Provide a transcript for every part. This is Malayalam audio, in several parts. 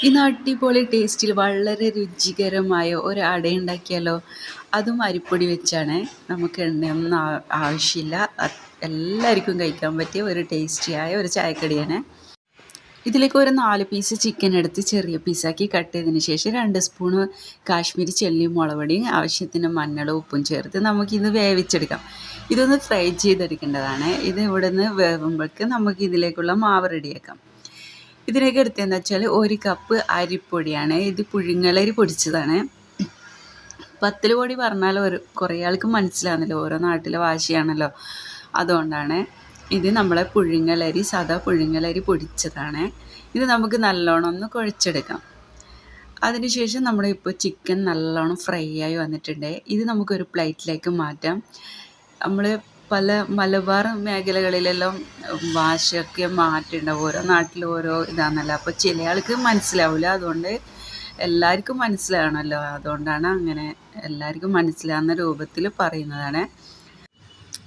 ഇന്ന് അടിപൊളി ടേസ്റ്റിൽ വളരെ രുചികരമായ ഒരു അട ഉണ്ടാക്കിയാലോ. അതും അരിപ്പൊടി വെച്ചാണ്. നമുക്ക് എണ്ണയൊന്നും ആവശ്യമില്ല. എല്ലാവർക്കും കഴിക്കാൻ പറ്റിയ ഒരു ടേസ്റ്റിയായ ഒരു ചായക്കടിയാണ്. ഇതിലേക്ക് ഒരു 4 പീസ് ചിക്കൻ എടുത്ത് ചെറിയ പീസാക്കി കട്ട് ചെയ്തതിന് ശേഷം 2 സ്പൂണ് കാശ്മീരി ചില്ലിയും മുളകുപൊടിയും ആവശ്യത്തിന് മഞ്ഞളും ഉപ്പും ചേർത്ത് നമുക്കിത് വേവിച്ചെടുക്കാം. ഇതൊന്ന് ഫ്രൈ ചെയ്തെടുക്കേണ്ടതാണ്. ഇത് ഇവിടെ നിന്ന് വേവുമ്പോഴേക്ക് നമുക്ക് ഇതിലേക്കുള്ള മാവ് റെഡിയാക്കാം. ഇതിലേക്ക് എടുത്തതെന്ന് വെച്ചാൽ 1 കപ്പ് അരിപ്പൊടിയാണ്. ഇത് പുഴുങ്ങലരി പൊടിച്ചതാണ്. പത്തൽ പൊടി പറഞ്ഞാൽ കുറേ ആൾക്ക് മനസ്സിലാകുന്നില്ല, ഓരോ നാട്ടിലെ ഭാഷയാണല്ലോ, അതുകൊണ്ടാണ്. ഇത് നമ്മളെ പുഴുങ്ങലരി, സാധാ പുഴുങ്ങലരി പൊടിച്ചതാണ്. ഇത് നമുക്ക് നല്ലോണം ഒന്ന് കുഴച്ചെടുക്കാം. അതിനുശേഷം നമ്മളിപ്പോൾ ചിക്കൻ നല്ലോണം ഫ്രൈ ആയി വന്നിട്ടുണ്ട്. ഇത് നമുക്കൊരു പ്ലേറ്റിലേക്ക് മാറ്റാം. നമ്മൾ പല മലബാർ മേഖലകളിലെല്ലാം ഭാഷയൊക്കെ മാറ്റുണ്ടാവും, ഓരോ നാട്ടിൽ ഓരോ ഇതാണല്ലോ. അപ്പോൾ ചില ആൾക്ക് മനസ്സിലാവില്ല, അതുകൊണ്ട് എല്ലാവർക്കും മനസ്സിലാകണമല്ലോ, അതുകൊണ്ടാണ് അങ്ങനെ എല്ലാവർക്കും മനസ്സിലാകുന്ന രൂപത്തിൽ പറയുന്നതാണ്.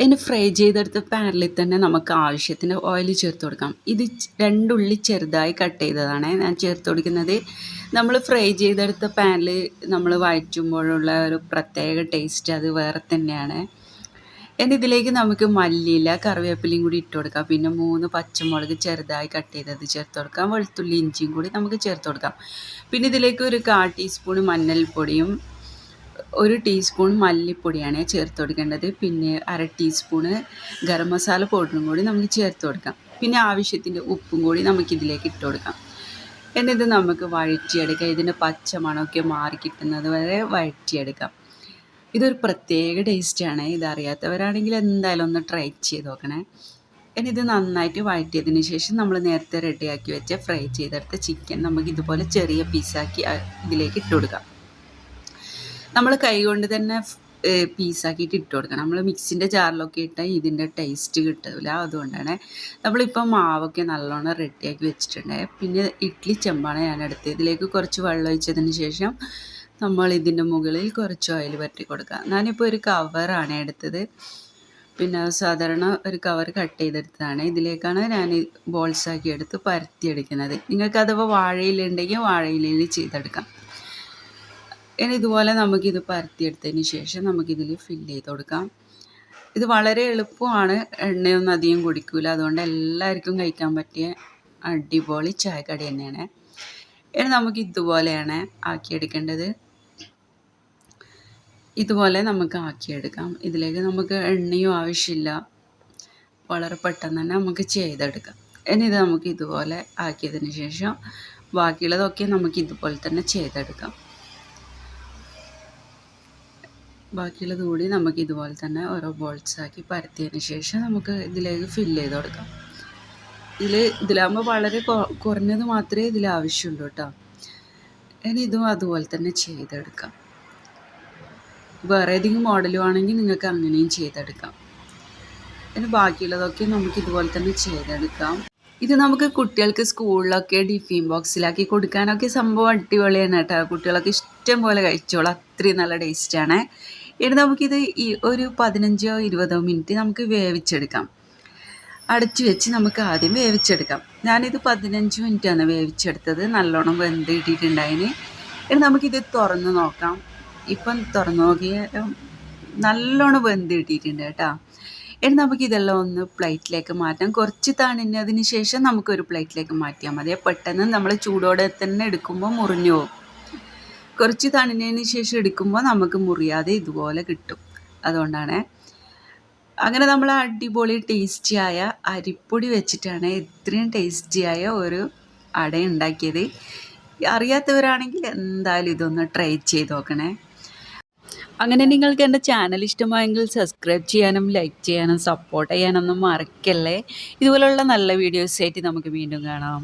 ഇനി ഫ്രൈ ചെയ്തെടുത്ത പാനിൽ തന്നെ നമുക്ക് ആവശ്യത്തിന് ഓയിൽ ചേർത്ത് കൊടുക്കാം. ഇത് 2 ഉള്ളി ചെറുതായി കട്ട് ചെയ്തതാണ് ഞാൻ ചേർത്ത് കൊടുക്കുന്നത്. നമ്മൾ ഫ്രൈ ചെയ്തെടുത്ത പാനിൽ നമ്മൾ വഴറ്റുമ്പോഴുള്ള ഒരു പ്രത്യേക ടേസ്റ്റ് അത് വേറെ തന്നെയാണ്. ഇനി ഇതിലേക്ക് നമുക്ക് മല്ലിയില, കറിവേപ്പിലയും കൂടി ഇട്ട് കൊടുക്കാം. പിന്നെ 3 പച്ചമുളക് ചെറുതായി കട്ട് ചെയ്തത് ചേർത്ത് കൊടുക്കാം. വെളുത്തുള്ളി ഇഞ്ചിയും കൂടി നമുക്ക് ചേർത്ത് കൊടുക്കാം. പിന്നെ ഇതിലേക്ക് ഒരു 1/4 ടീസ്പൂൺ മഞ്ഞൾപ്പൊടിയും 1 ടീസ്പൂൺ മല്ലിപ്പൊടിയാണ് ചേർത്ത് കൊടുക്കേണ്ടത്. പിന്നെ 1/2 ടീസ്പൂണ് ഗരം മസാല പൗഡറും കൂടി നമുക്ക് ചേർത്ത് കൊടുക്കാം. പിന്നെ ആവശ്യത്തിൻ്റെ ഉപ്പും കൂടി നമുക്കിതിലേക്ക് ഇട്ട് കൊടുക്കാം. എന്നിട്ട് നമുക്ക് വഴറ്റിയെടുക്കാം. ഇതിൻ്റെ പച്ച മണമൊക്കെ മാറി കിട്ടുന്നത് വരെ വഴറ്റിയെടുക്കാം. ഇതൊരു പ്രത്യേക ടേസ്റ്റാണ്. ഇതറിയാത്തവരാണെങ്കിൽ എന്തായാലും ഒന്ന് ട്രൈ ചെയ്ത് നോക്കണേ. ഇനി ഇത് നന്നായിട്ട് വഴറ്റിയതിന് ശേഷം നമ്മൾ നേരത്തെ റെഡിയാക്കി വെച്ച ഫ്രൈ ചെയ്തെടുത്ത ചിക്കൻ നമുക്ക് ഇതുപോലെ ചെറിയ പീസാക്കി ഇതിലേക്ക് ഇട്ട് കൊടുക്കാം. നമ്മൾ കൈ കൊണ്ട് തന്നെ പീസാക്കിയിട്ട് ഇട്ട് കൊടുക്കണം. നമ്മൾ മിക്സിൻ്റെ ജാറിലൊക്കെ ഇട്ടാൽ ഇതിൻ്റെ ടേസ്റ്റ് കിട്ടില്ല, അതുകൊണ്ടാണ്. നമ്മളിപ്പോൾ മാവൊക്കെ നല്ലോണം റെഡിയാക്കി വെച്ചിട്ടുണ്ട്. പിന്നെ ഇഡ്ഡലി ചെമ്പാണ് ഞാൻ എടുത്തത്. ഇതിലേക്ക് കുറച്ച് വെള്ളം ഒഴിച്ചതിന് ശേഷം നമ്മൾ ഇതിൻ്റെ മുകളിൽ കുറച്ച് ഓയിൽ പറ്റി കൊടുക്കുക. ഞാനിപ്പോൾ ഒരു കവറാണ് എടുത്തത്. പിന്നെ സാധാരണ ഒരു കവർ കട്ട് ചെയ്തെടുത്തതാണ്. ഇതിലേക്കാണ് ഞാൻ ബോൾസാക്കി എടുത്ത് പരത്തിയെടുക്കുന്നത്. നിങ്ങൾക്ക് അഥവാ വാഴയിലുണ്ടെങ്കിൽ വാഴയിലയിൽ ചെയ്തെടുക്കാം. ഇനി ഇതുപോലെ നമുക്കിത് പരത്തിയെടുത്തതിന് ശേഷം നമുക്കിതിൽ ഫില്ല് ചെയ്ത് കൊടുക്കാം. ഇത് വളരെ എളുപ്പമാണ്, എണ്ണയൊന്നും അധികം കുടിക്കില്ല, അതുകൊണ്ട് എല്ലാവർക്കും കഴിക്കാൻ പറ്റിയ അടിപൊളി ചായക്കടി തന്നെയാണ്. ഇനി നമുക്ക് ഇതുപോലെയാണ് ആക്കിയെടുക്കേണ്ടത്. ഇതുപോലെ നമുക്ക് ആക്കിയെടുക്കാം. ഇതിലേക്ക് നമുക്ക് എണ്ണയും ആവശ്യമില്ല, വളരെ പെട്ടെന്ന് തന്നെ നമുക്ക് ചെയ്തെടുക്കാം. ഇനി ഇത് നമുക്ക് ഇതുപോലെ ആക്കിയതിന് ശേഷം ബാക്കിയുള്ളതൊക്കെ നമുക്ക് ഇതുപോലെ തന്നെ ചെയ്തെടുക്കാം. ബാക്കിയുള്ളത് കൂടി നമുക്ക് ഇതുപോലെ തന്നെ ഓരോ ബോൾസാക്കി പരത്തിയതിന് ശേഷം നമുക്ക് ഇതിലേക്ക് ഫില്ല് ചെയ്ത് കൊടുക്കാം. ഇതിലാകുമ്പോൾ വളരെ കുറഞ്ഞത് മാത്രമേ ഇതിൽ ആവശ്യമുള്ളൂ കേട്ടോ. ഇനി ഇതും അതുപോലെ തന്നെ ചെയ്തെടുക്കാം. വേറെ ഏതെങ്കിലും മോഡലും ആണെങ്കിൽ നിങ്ങൾക്ക് അങ്ങനെയും ചെയ്തെടുക്കാം. ഇനി ബാക്കിയുള്ളതൊക്കെ നമുക്ക് ഇതുപോലെ തന്നെ ചെയ്തെടുക്കാം. ഇത് നമുക്ക് കുട്ടികൾക്ക് സ്കൂളിലൊക്കെ ടിഫിൻ ബോക്സിലാക്കി കൊടുക്കാനൊക്കെ സംഭവം അടിപൊളിയാണ് കേട്ടോ. കുട്ടികളൊക്കെ ഇഷ്ടം പോലെ കഴിച്ചോളൂ, അത്രയും നല്ല ടേസ്റ്റാണ്. ഇനി നമുക്കിത് ഒരു 15-20 മിനിറ്റ് നമുക്ക് വേവിച്ചെടുക്കാം. അടച്ചു വെച്ച് നമുക്ക് ആദ്യം വേവിച്ചെടുക്കാം. ഞാനിത് 15 മിനിറ്റാണ് വേവിച്ചെടുത്തത്. നല്ലോണം വെന്ത് കിട്ടിയിട്ടുണ്ടായിന്. ഇനി നമുക്കിത് തുറന്ന് നോക്കാം. ഇപ്പം തുറന്ന് നോക്കിയാൽ നല്ലോണം വെന്ത് കിട്ടിയിട്ടുണ്ട് കേട്ടോ. ഇനി നമുക്കിതെല്ലാം ഒന്ന് പ്ലേറ്റിലേക്ക് മാറ്റാം. കുറച്ച് തണിഞ്ഞതിന് ശേഷം നമുക്കൊരു പ്ലേറ്റിലേക്ക് മാറ്റിയാൽ മതി. പെട്ടെന്ന് നമ്മൾ ചൂടോടെ തന്നെ എടുക്കുമ്പോൾ മുറിഞ്ഞു പോകും. കുറച്ച് തണിഞ്ഞതിന് ശേഷം എടുക്കുമ്പോൾ നമുക്ക് മുറിയാതെ ഇതുപോലെ കിട്ടും, അതുകൊണ്ടാണ്. അങ്ങനെ നമ്മൾ അടിപൊളി ടേസ്റ്റിയായ അരിപ്പൊടി വെച്ചിട്ടാണ് ഇത്രയും ടേസ്റ്റിയായ ഒരു അട ഉണ്ടാക്കിയത്. അറിയാത്തവരാണെങ്കിൽ എന്തായാലും ഇതൊന്ന് ട്രൈ ചെയ്ത് നോക്കണേ. അങ്ങനെ നിങ്ങൾക്ക് എൻ്റെ ചാനൽ ഇഷ്ടമായെങ്കിൽ സബ്സ്ക്രൈബ് ചെയ്യാനും ലൈക്ക് ചെയ്യാനും സപ്പോർട്ട് ചെയ്യാനൊന്നും മറക്കല്ലേ. ഇതുപോലുള്ള നല്ല വീഡിയോസായിട്ട് നമുക്ക് വീണ്ടും കാണാം.